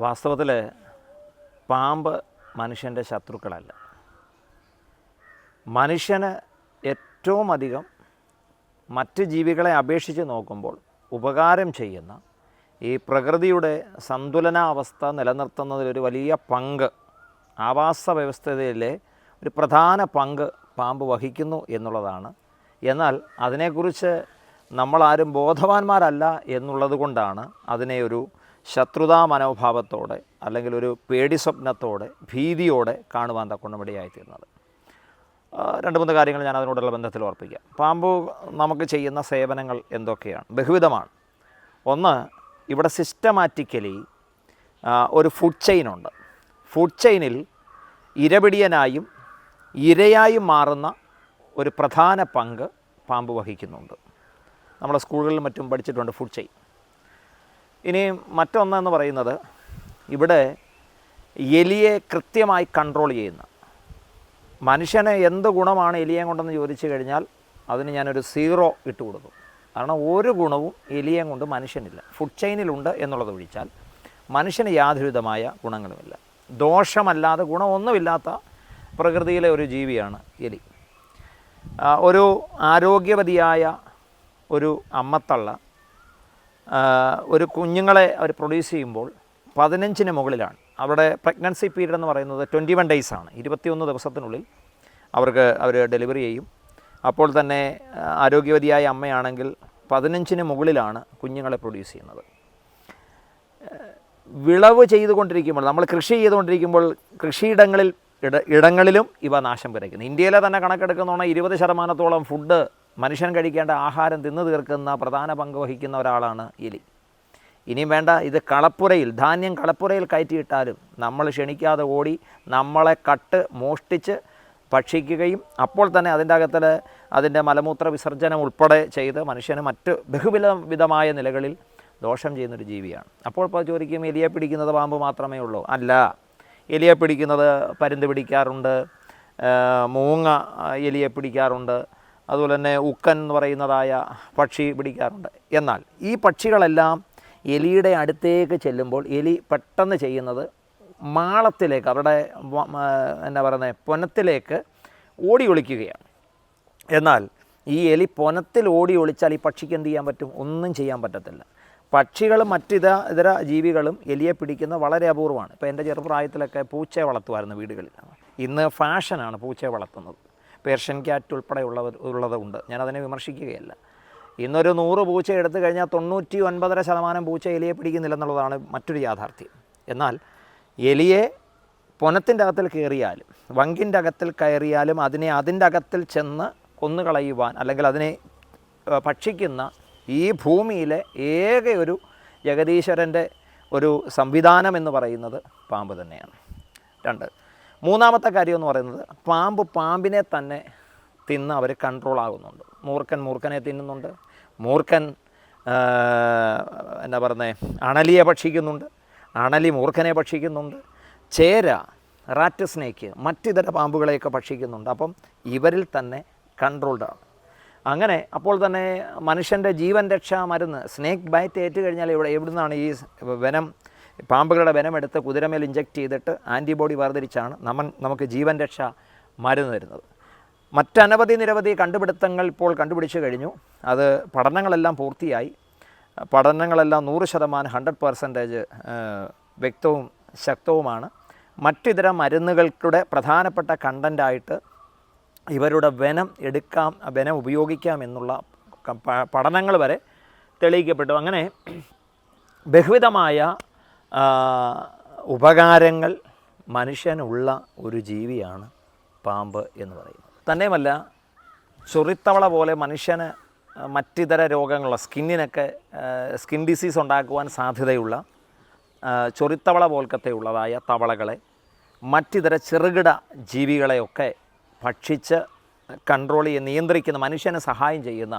വാസ്തവത്തിൽ പാമ്പ് മനുഷ്യൻ്റെ ശത്രുക്കളല്ല. മനുഷ്യന് ഏറ്റവും അധികം മറ്റ് ജീവികളെ അപേക്ഷിച്ച് നോക്കുമ്പോൾ ഉപകാരം ചെയ്യുന്ന ഈ പ്രകൃതിയുടെ സന്തുലനാവസ്ഥ നിലനിർത്തുന്നതിലൊരു വലിയ പങ്ക്, ആവാസ വ്യവസ്ഥയിലെ ഒരു പ്രധാന പങ്ക് പാമ്പ് വഹിക്കുന്നു എന്നുള്ളതാണ്. എന്നാൽ അതിനെക്കുറിച്ച് നമ്മളാരും ബോധവാന്മാരല്ല എന്നുള്ളത് കൊണ്ടാണ് അതിനെ ഒരു ശത്രുതാ മനോഭാവത്തോടെ അല്ലെങ്കിൽ ഒരു പേടി സ്വപ്നത്തോടെ ഭീതിയോടെ കാണുവാൻ തക്കൊണ്ടമിടയായിത്തീർന്നത്. 2-3 കാര്യങ്ങൾ ഞാൻ അതിനോടുള്ള ബന്ധത്തിൽ ഓർപ്പിക്കാം. പാമ്പ് നമുക്ക് ചെയ്യുന്ന സേവനങ്ങൾ എന്തൊക്കെയാണ്? ബഹുവിധമാണ്. ഒന്ന്, ഇവിടെ സിസ്റ്റമാറ്റിക്കലി ഒരു ഫുഡ് ചെയിനുണ്ട്. ഫുഡ് ചെയിനിൽ ഇരപിടിയനായും ഇരയായും മാറുന്ന ഒരു പ്രധാന പങ്ക് പാമ്പ് വഹിക്കുന്നുണ്ട്. നമ്മുടെ സ്കൂളുകളിലും മറ്റും പഠിച്ചിട്ടുണ്ട് ഫുഡ് ചെയിൻ. ഇനി മറ്റൊന്നെന്ന് പറയുന്നത്, ഇവിടെ എലിയെ കൃത്യമായി കൺട്രോൾ ചെയ്യുന്ന, മനുഷ്യന് എന്ത് ഗുണമാണ് എലിയെ കൊണ്ടെന്ന് ചോദിച്ചു കഴിഞ്ഞാൽ അതിന് ഞാനൊരു 0 ഇട്ട് കൊടുക്കും. കാരണം ഒരു ഗുണവും എലിയെ കൊണ്ട് മനുഷ്യനില്ല. ഫുഡ് ചെയിനിലുണ്ട് എന്നുള്ളത് ഒഴിച്ചാൽ മനുഷ്യന് യാതൊരുവിധമായ ഗുണങ്ങളുമില്ല. ദോഷമല്ലാതെ ഗുണമൊന്നുമില്ലാത്ത പ്രകൃതിയിലെ ഒരു ജീവിയാണ് എലി. ഒരു ആരോഗ്യവതിയായ ഒരു അമ്മത്തള്ള ഒരു കുഞ്ഞുങ്ങളെ അവർ പ്രൊഡ്യൂസ് ചെയ്യുമ്പോൾ 15-ന് മുകളിലാണ്. അവിടെ പ്രഗ്നൻസി പീരീഡ് എന്ന് പറയുന്നത് 21 days ആണ്. 21 ദിവസത്തിനുള്ളിൽ അവർ ഡെലിവറി ചെയ്യും. അപ്പോൾ തന്നെ ആരോഗ്യവതിയായ അമ്മയാണെങ്കിൽ 15-ന് മുകളിലാണ് കുഞ്ഞുങ്ങളെ പ്രൊഡ്യൂസ് ചെയ്യുന്നത്. വിളവ് ചെയ്തുകൊണ്ടിരിക്കുമ്പോൾ, നമ്മൾ കൃഷി ചെയ്തുകൊണ്ടിരിക്കുമ്പോൾ ഇടങ്ങളിലും ഇവ നാശം വിതയ്ക്കുന്നു. ഇന്ത്യയിലെ തന്നെ കണക്കെടുക്കുന്നതാണ് 20% ഫുഡ്, മനുഷ്യൻ കഴിക്കേണ്ട ആഹാരം തിന്നു തീർക്കുന്ന പ്രധാന പങ്ക് വഹിക്കുന്ന ഒരാളാണ് എലി. ഇനിയും വേണ്ട, ഇത് കളപ്പുരയിൽ, ധാന്യം കളപ്പുരയിൽ കയറ്റിയിട്ടാലും നമ്മൾ ക്ഷണിക്കാതെ ഓടി നമ്മളെ മോഷ്ടിച്ച് ഭക്ഷിക്കുകയും അപ്പോൾ തന്നെ അതിൻ്റെ മലമൂത്ര വിസർജനം ഉൾപ്പെടെ ചെയ്ത് മനുഷ്യന് മറ്റ് ബഹുവിധമായ നിലകളിൽ ദോഷം ചെയ്യുന്നൊരു ജീവിയാണ്. അപ്പോൾ ചോദിക്കും, എലിയെ പിടിക്കുന്നത് പാമ്പ് മാത്രമേ ഉള്ളൂ? അല്ല, എലിയെ പിടിക്കുന്നത് പരുന്ത് പിടിക്കാറുണ്ട്, മൂങ്ങ എലിയെ പിടിക്കാറുണ്ട്, അതുപോലെ തന്നെ ഉക്കൻ എന്ന് പറയുന്നതായ പക്ഷി പിടിക്കാറുണ്ട്. എന്നാൽ ഈ പക്ഷികളെല്ലാം എലിയുടെ അടുത്തേക്ക് ചെല്ലുമ്പോൾ എലി പെട്ടെന്ന് ചെയ്യുന്നത് മാളത്തിലേക്ക്, അവരുടെ പൊനത്തിലേക്ക് ഓടി ഒളിക്കുകയാണ്. എന്നാൽ ഈ എലി പൊനത്തിൽ ഓടി ഒളിച്ചാൽ ഈ പക്ഷിക്ക് എന്ത് ചെയ്യാൻ പറ്റും? ഒന്നും ചെയ്യാൻ പറ്റത്തില്ല. പക്ഷികളും ഇതര ജീവികളും എലിയെ പിടിക്കുന്നത് വളരെ അപൂർവമാണ്. ഇപ്പോൾ എൻ്റെ ചെറുപ്രായത്തിലൊക്കെ പൂച്ചയെ വളർത്തുമായിരുന്നു വീടുകളിൽ. ഇന്ന് ഫാഷനാണ് പൂച്ചയെ വളർത്തുന്നത്. പേർഷ്യൻ ക്യാറ്റ് ഉൾപ്പെടെ ഉള്ളതുകൊണ്ട് ഞാനതിനെ വിമർശിക്കുകയല്ല. ഇന്നൊരു 100 പൂച്ച എടുത്തു കഴിഞ്ഞാൽ 99.5% പൂച്ച എലിയെ പിടിക്കുന്നില്ലെന്നുള്ളതാണ് മറ്റൊരു യാഥാർത്ഥ്യം. എന്നാൽ എലിയെ പൊനത്തിൻ്റെ അകത്തിൽ കയറിയാലും വങ്കിൻ്റെ അകത്തിൽ കയറിയാലും അതിൻ്റെ അകത്തിൽ ചെന്ന് കൊന്നുകളയുവാൻ അല്ലെങ്കിൽ അതിനെ ഭക്ഷിക്കുന്ന ഈ ഭൂമിയിലെ ഏക ഒരു ജഗദീശ്വരൻ്റെ ഒരു സംവിധാനം എന്ന് പറയുന്നത് പാമ്പ് തന്നെയാണ്. 2, മൂന്നാമത്തെ കാര്യം എന്ന് പറയുന്നത്, പാമ്പിനെ തന്നെ തിന്ന് അവർ കൺട്രോൾ ആകുന്നുണ്ട്. മൂർഖനെ തിന്നുന്നുണ്ട്. മൂർഖൻ അണലിയെ ഭക്ഷിക്കുന്നുണ്ട്. അണലി മൂർഖനെ ഭക്ഷിക്കുന്നുണ്ട്. ചേര, റാറ്റ് സ്നേക്ക്, മറ്റിതര പാമ്പുകളെയൊക്കെ ഭക്ഷിക്കുന്നുണ്ട്. അപ്പം ഇവരിൽ തന്നെ കൺട്രോൾഡാണ്. അങ്ങനെ അപ്പോൾ തന്നെ മനുഷ്യൻ്റെ ജീവൻ രക്ഷാ മരുന്ന്, സ്നേക്ക് ബൈറ്റ് ഏറ്റു കഴിഞ്ഞാൽ എവിടുന്നാണ് ഈ പാമ്പുകളുടെ വെനമെടുത്ത് കുതിരമേൽ ഇഞ്ചെക്റ്റ് ചെയ്തിട്ട് ആൻറ്റിബോഡി വേർതിരിച്ചാണ് നമുക്ക് ജീവൻ രക്ഷാ മരുന്ന് തരുന്നത്. നിരവധി കണ്ടുപിടുത്തങ്ങൾ ഇപ്പോൾ കണ്ടുപിടിച്ചു കഴിഞ്ഞു. അത് പഠനങ്ങളെല്ലാം പൂർത്തിയായി. പഠനങ്ങളെല്ലാം 100% 100% വ്യക്തവും ശക്തവുമാണ്. മറ്റിതര മരുന്നുകളുടെ പ്രധാനപ്പെട്ട കണ്ടൻ്റായിട്ട് ഇവരുടെ വെനം ഉപയോഗിക്കാം എന്നുള്ള പഠനങ്ങൾ വരെ തെളിയിക്കപ്പെട്ടു. അങ്ങനെ ബഹുവിധമായ ഉപകാരങ്ങൾ മനുഷ്യനുള്ള ഒരു ജീവിയാണ് പാമ്പ് എന്ന് പറയുന്നത്. തന്നെയുമല്ല, ചൊറിത്തവള പോലെ മനുഷ്യന് മറ്റിതര രോഗങ്ങളുള്ള സ്കിൻ ഡിസീസ് ഉണ്ടാക്കുവാൻ സാധ്യതയുള്ള ചൊറിത്തവള പോലത്തെയുള്ളതായ തവളകളെ, മറ്റിതര ചെറുകിട ജീവികളെയൊക്കെ ഭക്ഷിച്ച് നിയന്ത്രിക്കുന്ന, മനുഷ്യന് സഹായം ചെയ്യുന്ന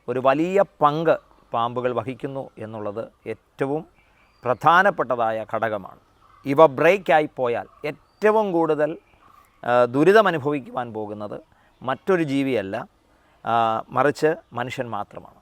ഒരു വലിയ പങ്ക് പാമ്പുകൾ വഹിക്കുന്നു എന്നുള്ളത് ഏറ്റവും പ്രധാനപ്പെട്ടതായ ഘടകമാണ്. ഇവ ബ്രേക്കായി പോയാൽ ഏറ്റവും കൂടുതൽ ദുരിതമനുഭവിക്കുവാൻ പോകുന്നത് മറ്റൊരു ജീവിയല്ല, മറിച്ച് മനുഷ്യൻ മാത്രമാണ്.